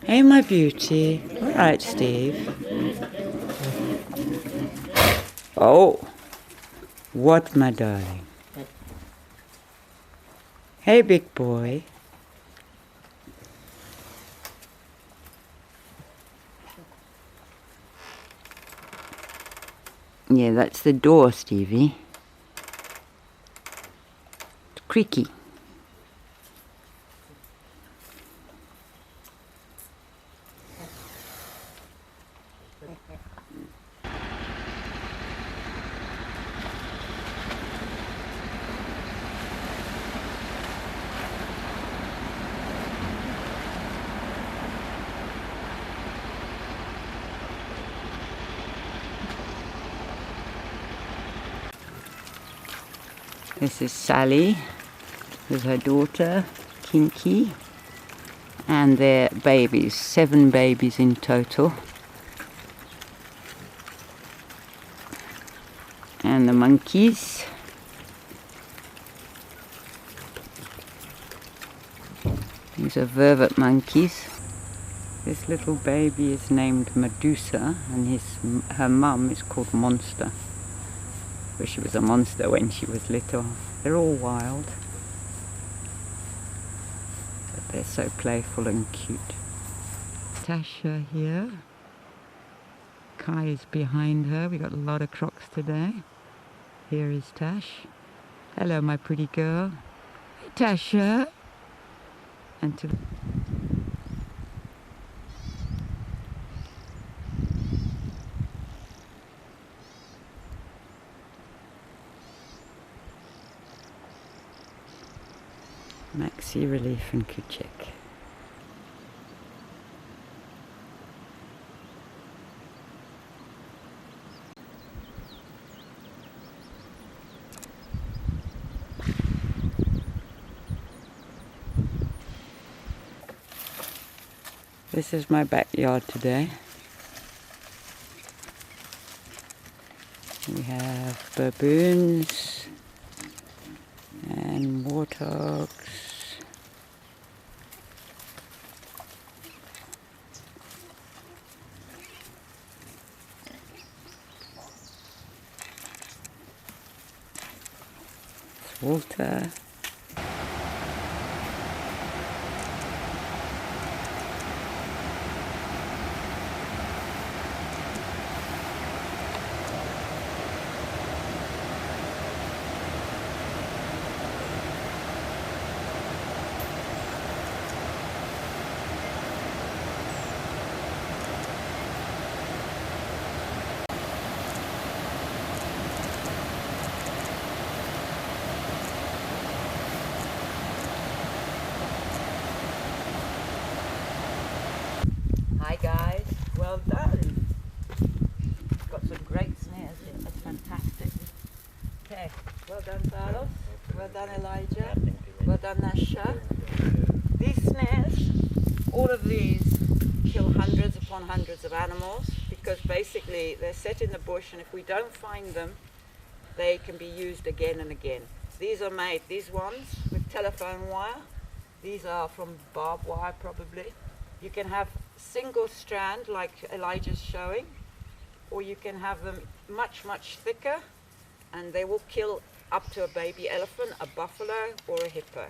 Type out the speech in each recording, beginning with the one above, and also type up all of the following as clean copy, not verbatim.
Hey, my beauty. All right, Steve. Oh, what, my darling? Hey, big boy. Yeah, that's the door, Stevie. It's creaky. This is Sally with her daughter, Kinky, and their babies, 7 babies in total. And the monkeys. These are vervet monkeys. This little baby is named Medusa, and her mum is called Monster. But she was a monster when she was little. They're all wild, but they're so playful and cute. Tasha here. Kai is behind her. We got a lot of crocs today. Here is Tash. Hello, my pretty girl. Hey, Tasha. And to Maxi, Relief and Kuchek. This is my backyard today. We have baboons and warthogs. Walter. Hi guys, well done. Got some great snares here, that's fantastic. Okay, well done Carlos, well done Elijah, well done Nasha. These snares, all of these kill hundreds upon hundreds of animals because basically they're set in the bush, and if we don't find them, they can be used again and again. These are made, these ones with telephone wire, these are from barbed wire probably. You can have single strand like Elijah's showing, or you can have them much thicker, and they will kill up to a baby elephant, a buffalo or a hippo.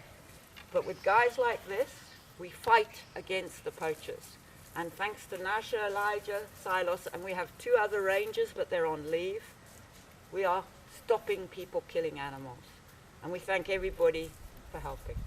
But with guys like this, we fight against the poachers, and thanks to Nasha, Elijah, Silos, and we have 2 other rangers but they're on leave, we are stopping people killing animals, and we thank everybody for helping.